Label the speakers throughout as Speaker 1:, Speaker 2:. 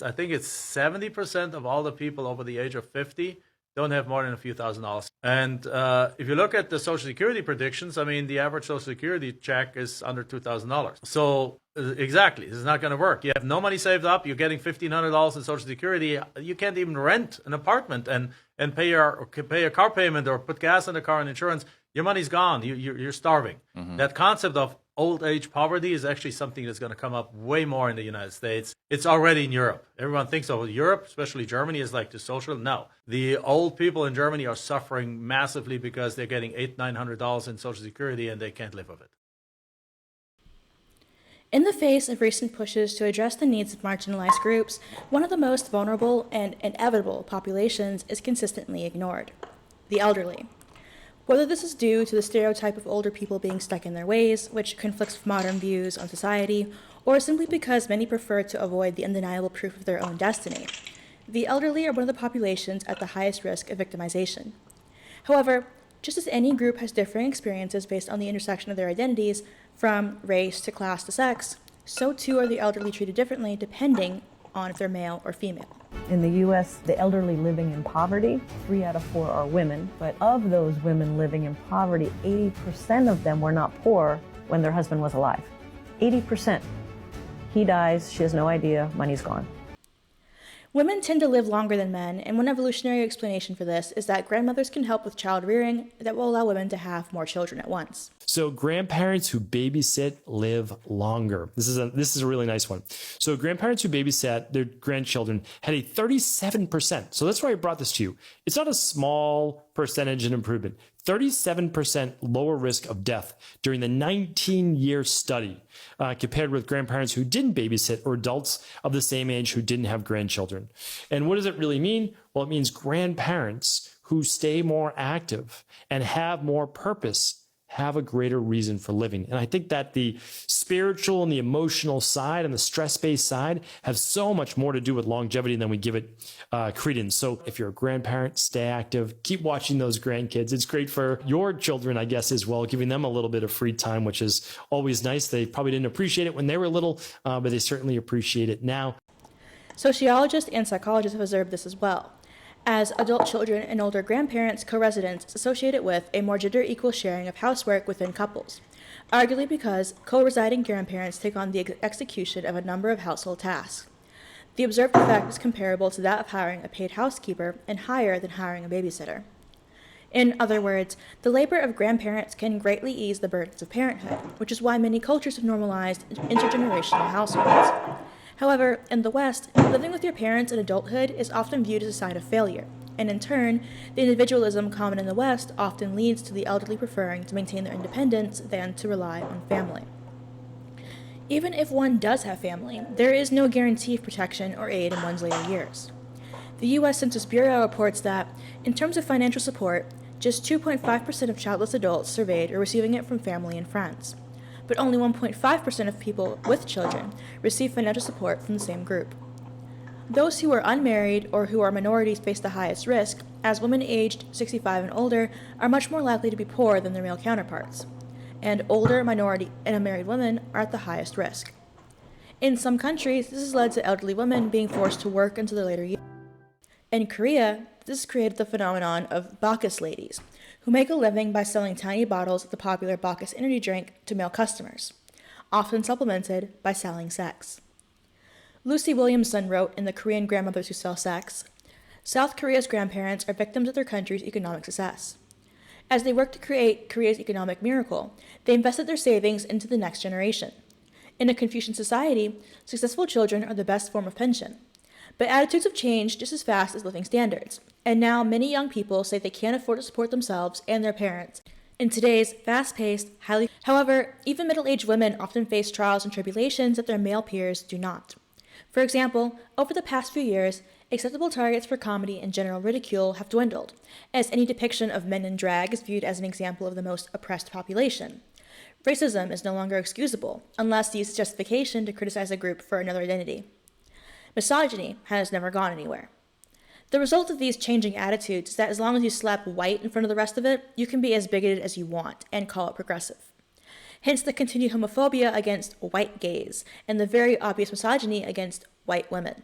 Speaker 1: I think it's 70% of all the people over the age of 50 don't have more than a few $1,000s. And if you look at the Social Security predictions, I mean, the average Social Security check is under $2,000. So exactly, this is not going to work. You have no money saved up. You're getting $1,500 in Social Security. You can't even rent an apartment and pay a car payment or put gas in the car and insurance. Your money's gone. You're starving. Mm-hmm. That concept of old age poverty is actually something that's going to come up way more in the United States. It's already in Europe. Everyone thinks of Europe, especially Germany, is like the social. No, the old people in Germany are suffering massively because they're getting $800-900 in Social Security and they can't live with it.
Speaker 2: In the face of recent pushes to address the needs of marginalized groups, one of the most vulnerable and inevitable populations is consistently ignored: the elderly. Whether this is due to the stereotype of older people being stuck in their ways, which conflicts with modern views on society, or simply because many prefer to avoid the undeniable proof of their own destiny, the elderly are one of the populations at the highest risk of victimization. However, just as any group has differing experiences based on the intersection of their identities, from race to class to sex, so too are the elderly treated differently depending on if they're male or female.
Speaker 3: In the U.S., the elderly living in poverty, 3 out of 4 are women. But of those women living in poverty, 80% of them were not poor when their husband was alive. 80%. He dies, she has no idea, money's gone.
Speaker 2: Women tend to live longer than men, and one evolutionary explanation for this is that grandmothers can help with child rearing that will allow women to have more children at once.
Speaker 4: So grandparents who babysit live longer. This is a really nice one. So grandparents who babysat their grandchildren had a 37%. So that's why I brought this to you. It's not a small percentage in improvement. 37% lower risk of death during the 19-year study compared with grandparents who didn't babysit or adults of the same age who didn't have grandchildren. And what does it really mean? Well, it means grandparents who stay more active and have more purpose have a greater reason for living. And I think that the spiritual and the emotional side and the stress-based side have so much more to do with longevity than we give it credence. So if you're a grandparent, stay active, keep watching those grandkids. It's great for your children, I guess, as well, giving them a little bit of free time, which is always nice. They probably didn't appreciate it when they were little, but they certainly appreciate it now.
Speaker 2: Sociologists and psychologists have observed this as well. As adult children and older grandparents co-residents associated with a more gender-equal sharing of housework within couples, arguably because co-residing grandparents take on the execution of a number of household tasks. The observed effect is comparable to that of hiring a paid housekeeper and higher than hiring a babysitter. In other words, the labor of grandparents can greatly ease the burdens of parenthood, which is why many cultures have normalized intergenerational households. However, in the West, living with your parents in adulthood is often viewed as a sign of failure, and in turn, the individualism common in the West often leads to the elderly preferring to maintain their independence than to rely on family. Even if one does have family, there is no guarantee of protection or aid in one's later years. The U.S. Census Bureau reports that, in terms of financial support, just 2.5% of childless adults surveyed are receiving it from family and friends, but only 1.5% of people with children receive financial support from the same group. Those who are unmarried or who are minorities face the highest risk, as women aged 65 and older are much more likely to be poor than their male counterparts, and older, minority, and unmarried women are at the highest risk. In some countries, this has led to elderly women being forced to work into their later years. In Korea, this has created the phenomenon of Bacchus ladies, who make a living by selling tiny bottles of the popular Bacchus energy drink to male customers, often supplemented by selling sex. Lucy Williamson wrote in The Korean Grandmothers Who Sell Sex, "South Korea's grandparents are victims of their country's economic success. As they work to create Korea's economic miracle, they invested their savings into the next generation. In a Confucian society, successful children are the best form of pension. But attitudes have changed just as fast as living standards, and now many young people say they can't afford to support themselves and their parents. In today's fast-paced, However, even middle-aged women often face trials and tribulations that their male peers do not. For example, over the past few years, acceptable targets for comedy and general ridicule have dwindled, as any depiction of men in drag is viewed as an example of the most oppressed population. Racism is no longer excusable, unless used as justification to criticize a group for another identity. Misogyny has never gone anywhere. The result of these changing attitudes is that as long as you slap white in front of the rest of it, you can be as bigoted as you want and call it progressive. Hence the continued homophobia against white gays and the very obvious misogyny against white women.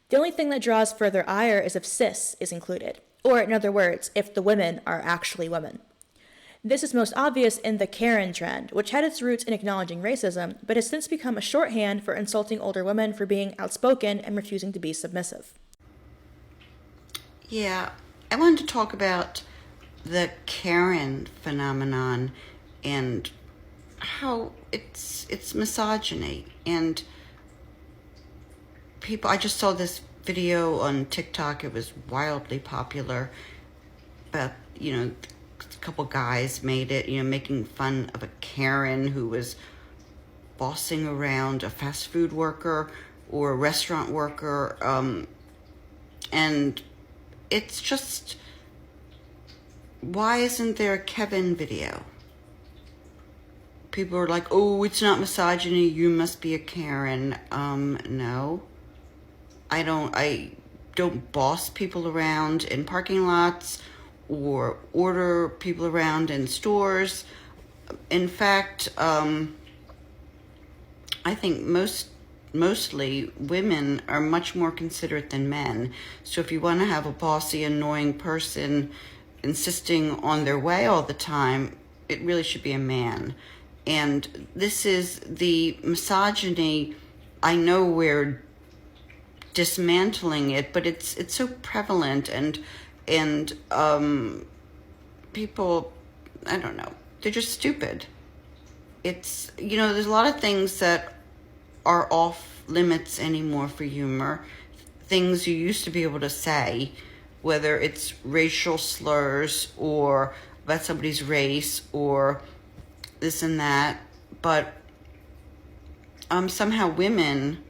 Speaker 2: The only thing that draws further ire is if cis is included, or in other words, if the women are actually women. This is most obvious in the Karen trend, which had its roots in acknowledging racism, but has since become a shorthand for insulting older women for being outspoken and refusing to be submissive.
Speaker 5: Yeah, I wanted to talk about the Karen phenomenon and how it's misogyny. And people, I just saw this video on TikTok. It was wildly popular, but a couple guys made it, making fun of a Karen who was bossing around a fast food worker or a restaurant worker, and it's just, why isn't there a Kevin video? People are like, oh, it's not misogyny, you must be a Karen. No. I don't boss people around in parking lots or order people around in stores. In fact, I think mostly women are much more considerate than men. So if you want to have a bossy, annoying person insisting on their way all the time, it really should be a man. And this is the misogyny. I know we're dismantling it, but it's so prevalent, and people, I don't know, they're just stupid. It's, there's a lot of things that are off limits anymore for humor. Things you used to be able to say, whether it's racial slurs or about somebody's race or this and that, but somehow women,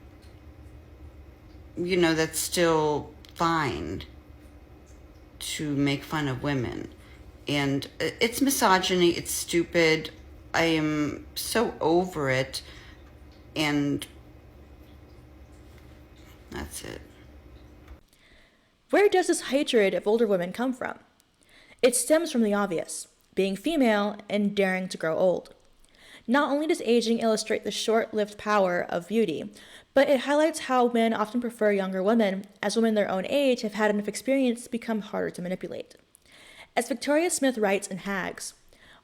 Speaker 5: that's still fine to make fun of women. And it's misogyny, it's stupid. I am so over it, and that's it.
Speaker 2: Where does this hatred of older women come from? It stems from the obvious, being female and daring to grow old. Not only does aging illustrate the short-lived power of beauty, but it highlights how men often prefer younger women, as women their own age have had enough experience to become harder to manipulate. As Victoria Smith writes in Hags,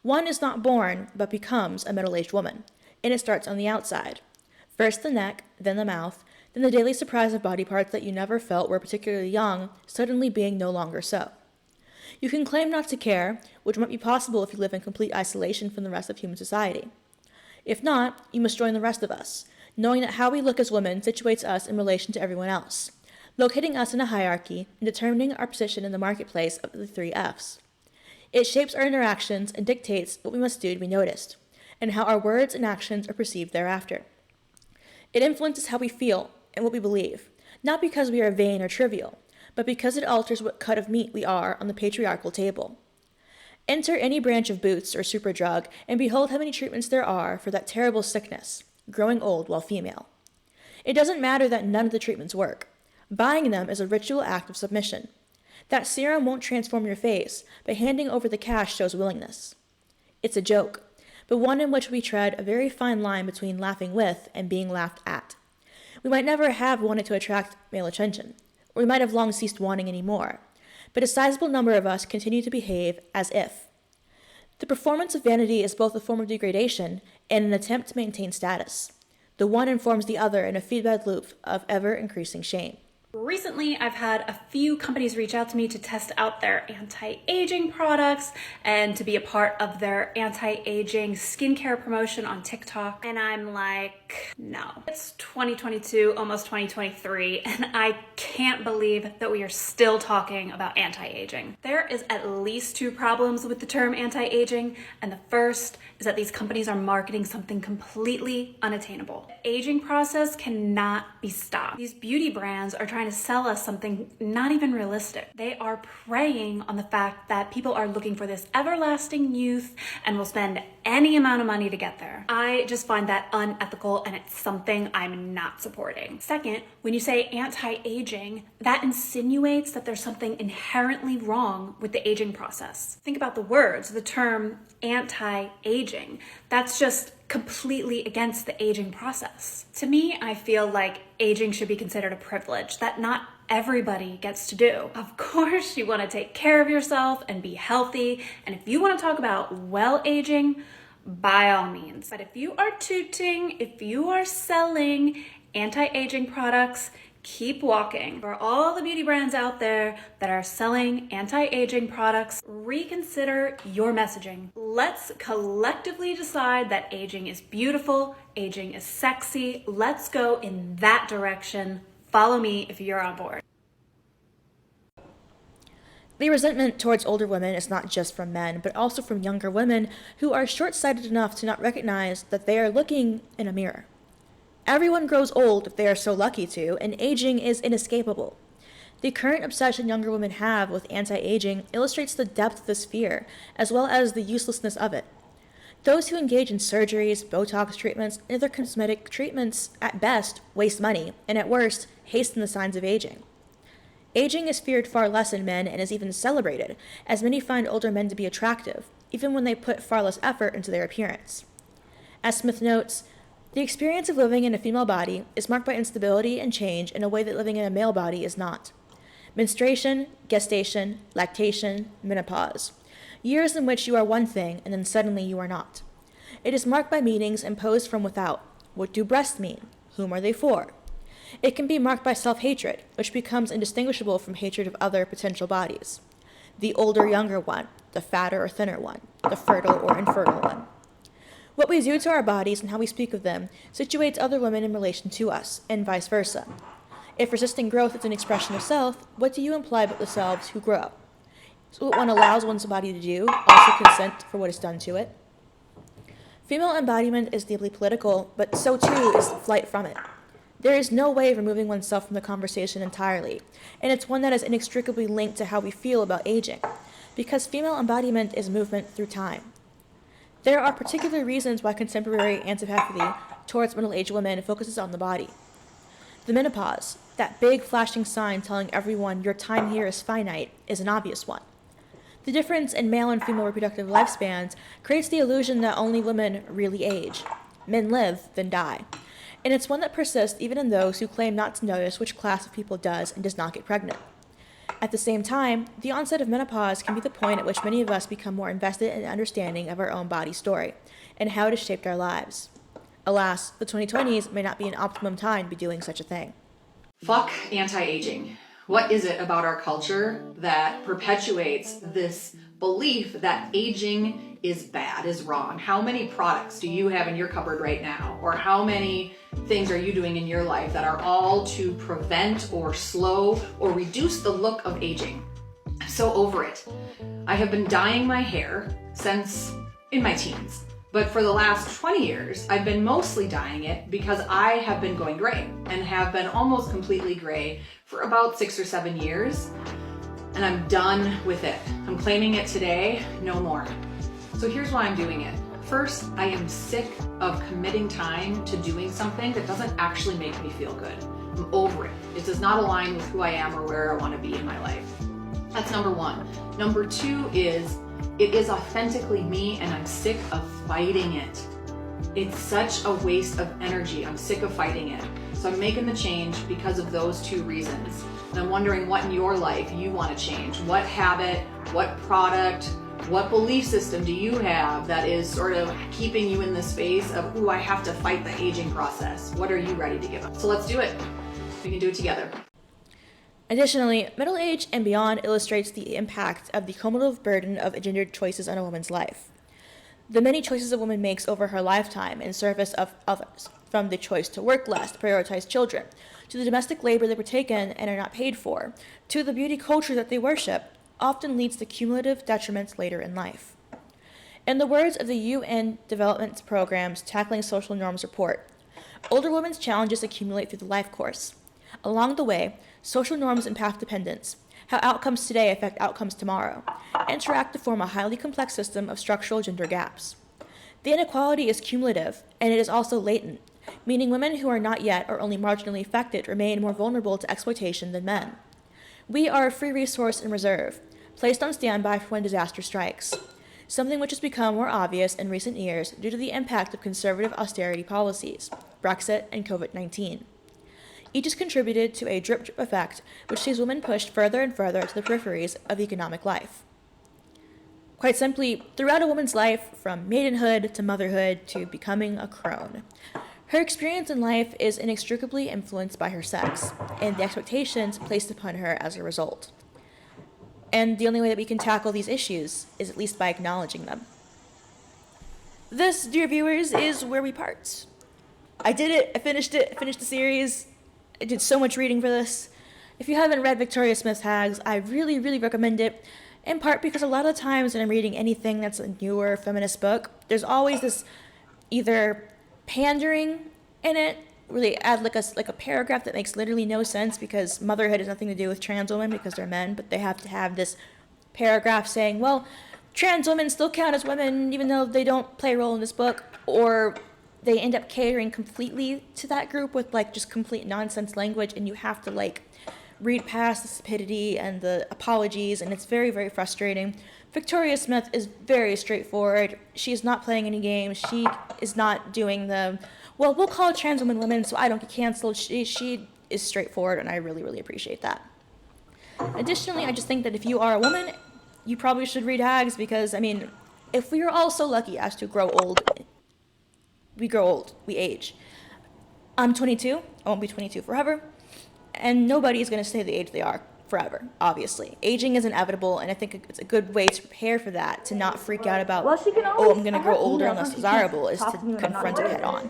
Speaker 2: one is not born, but becomes a middle-aged woman, and it starts on the outside. First the neck, then the mouth, then the daily surprise of body parts that you never felt were particularly young, suddenly being no longer so. You can claim not to care, which might be possible if you live in complete isolation from the rest of human society. If not, you must join the rest of us, knowing that how we look as women situates us in relation to everyone else, locating us in a hierarchy and determining our position in the marketplace of the 3 Fs. It shapes our interactions and dictates what we must do to be noticed, and how our words and actions are perceived thereafter. It influences how we feel and what we believe, not because we are vain or trivial, but because it alters what cut of meat we are on the patriarchal table. Enter any branch of Boots or Superdrug, and behold how many treatments there are for that terrible sickness, growing old while female. It doesn't matter that none of the treatments work. Buying them is a ritual act of submission. That serum won't transform your face, but handing over the cash shows willingness. It's a joke, but one in which we tread a very fine line between laughing with and being laughed at. We might never have wanted to attract male attention, or we might have long ceased wanting any more, but a sizable number of us continue to behave as if. The performance of vanity is both a form of degradation and an attempt to maintain status. The one informs the other in a feedback loop of ever-increasing shame.
Speaker 6: Recently, I've had a few companies reach out to me to test out their anti-aging products and to be a part of their anti-aging skincare promotion on TikTok. And I'm like, no. It's 2022, almost 2023, and I can't believe that we are still talking about anti-aging. There is at least 2 problems with the term anti-aging, and the first is that these companies are marketing something completely unattainable. The aging process cannot be stopped. These beauty brands are trying to sell us something not even realistic. They are preying on the fact that people are looking for this everlasting youth and will spend any amount of money to get there. I just find that unethical, and it's something I'm not supporting. Second, when you say anti-aging, that insinuates that there's something inherently wrong with the aging process. Think about the words, the term anti-aging. That's just completely against the aging process. To me, I feel like aging should be considered a privilege that not everybody gets to do. Of course, you want to take care of yourself and be healthy. And if you want to talk about well aging, by all means. But if you are tooting, if you are selling anti-aging products, keep walking. For all the beauty brands out there that are selling anti-aging products, reconsider your messaging. Let's collectively decide that aging is beautiful, aging is sexy. Let's go in that direction. Follow me if you're on board.
Speaker 2: The resentment towards older women is not just from men, but also from younger women who are short-sighted enough to not recognize that they are looking in a mirror. Everyone grows old if they are so lucky to, and aging is inescapable. The current obsession younger women have with anti-aging illustrates the depth of this fear, as well as the uselessness of it. Those who engage in surgeries, Botox treatments, and other cosmetic treatments at best waste money, and at worst, hasten the signs of aging. Aging is feared far less in men and is even celebrated, as many find older men to be attractive, even when they put far less effort into their appearance. As Smith notes, the experience of living in a female body is marked by instability and change in a way that living in a male body is not. Menstruation, gestation, lactation, menopause. Years in which you are one thing and then suddenly you are not. It is marked by meanings imposed from without. What do breasts mean? Whom are they for? It can be marked by self-hatred, which becomes indistinguishable from hatred of other potential bodies. The older, younger one, the fatter or thinner one, the fertile or infertile one. What we do to our bodies and how we speak of them situates other women in relation to us, and vice versa. If resisting growth is an expression of self, what do you imply about the selves who grow? So what one allows one's body to do, also consent for what is done to it. Female embodiment is deeply political, but so too is flight from it. There is no way of removing oneself from the conversation entirely, and it's one that is inextricably linked to how we feel about aging, because female embodiment is movement through time. There are particular reasons why contemporary antipathy towards middle-aged women focuses on the body. The menopause, that big flashing sign telling everyone your time here is finite, is an obvious one. The difference in male and female reproductive lifespans creates the illusion that only women really age. Men live, then die. And it's one that persists even in those who claim not to notice which class of people does and does not get pregnant. At the same time, the onset of menopause can be the point at which many of us become more invested in understanding of our own body story and how it has shaped our lives. Alas, the 2020s may not be an optimum time to be doing such a thing.
Speaker 7: Fuck anti-aging. What is it about our culture that perpetuates this belief that aging is bad, is wrong? How many products do you have in your cupboard right now? Or how many things are you doing in your life that are all to prevent or slow or reduce the look of aging? I'm so over it. I have been dyeing my hair since in my teens. But for the last 20 years, I've been mostly dyeing it because I have been going gray and have been almost completely gray for about 6 or 7 years. And I'm done with it. I'm claiming it today, no more. So here's why I'm doing it. First, I am sick of committing time to doing something that doesn't actually make me feel good. I'm over it. It does not align with who I am or where I want to be in my life. That's number one. Number two is, it is authentically me and I'm sick of fighting it. It's such a waste of energy. I'm sick of fighting it. So I'm making the change because of those two reasons. And I'm wondering what in your life you want to change. What habit, what product, what belief system do you have that is sort of keeping you in the space of, ooh, I have to fight the aging process? What are you ready to give up? So let's do it. We can do it together.
Speaker 2: Additionally, middle age and beyond illustrates the impact of the cumulative burden of gendered choices on a woman's life. The many choices a woman makes over her lifetime in service of others, from the choice to work less to prioritize children, to the domestic labor they partake in and are not paid for, to the beauty culture that they worship, often leads to cumulative detriments later in life. In the words of the UN Development Program's Tackling Social Norms report, older women's challenges accumulate through the life course. Along the way, social norms and path dependence, how outcomes today affect outcomes tomorrow, interact to form a highly complex system of structural gender gaps. The inequality is cumulative, and it is also latent, meaning women who are not yet or only marginally affected remain more vulnerable to exploitation than men. We are a free resource in reserve, placed on standby for when disaster strikes. something which has become more obvious in recent years due to the impact of conservative austerity policies, Brexit, and COVID-19. Each has contributed to a drip-drip effect which sees women pushed further and further to the peripheries of economic life. Quite simply, throughout a woman's life, from maidenhood to motherhood to becoming a crone, her experience in life is inextricably influenced by her sex and the expectations placed upon her as a result. And the only way that we can tackle these issues is at least by acknowledging them. This, dear viewers, is where we part. I did it. I finished the series. I did so much reading for this. If you haven't read Victoria Smith's Hags, I really, really recommend it, in part because a lot of times when I'm reading anything that's a newer feminist book, there's always this either pandering in it, where they add like a paragraph that makes literally no sense because motherhood has nothing to do with trans women because they're men, but they have to have this paragraph saying, well, trans women still count as women even though they don't play a role in this book, or they end up catering completely to that group with like just complete nonsense language, and you have to like read past the stupidity and the apologies, and it's very, very frustrating. Victoria Smith is very straightforward. She is not playing any games. She is not doing the, well, we'll call trans women women so I don't get canceled. She is straightforward, and I really, really appreciate that. Additionally, I just think that if you are a woman, you probably should read Hags because, I mean, if we are all so lucky as to grow old, we age. I'm 22. I won't be 22 forever. And nobody is going to stay the age they are forever, obviously. Aging is inevitable, and I think it's a good way to prepare for that, to not freak out about, oh, I'm going to grow older and less desirable, is to confront it head on.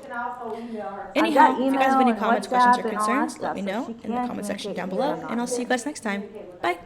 Speaker 2: Anyhow, if you guys have any comments, questions, or concerns, let me know in the comment section down below, and I'll see you guys next time. Bye.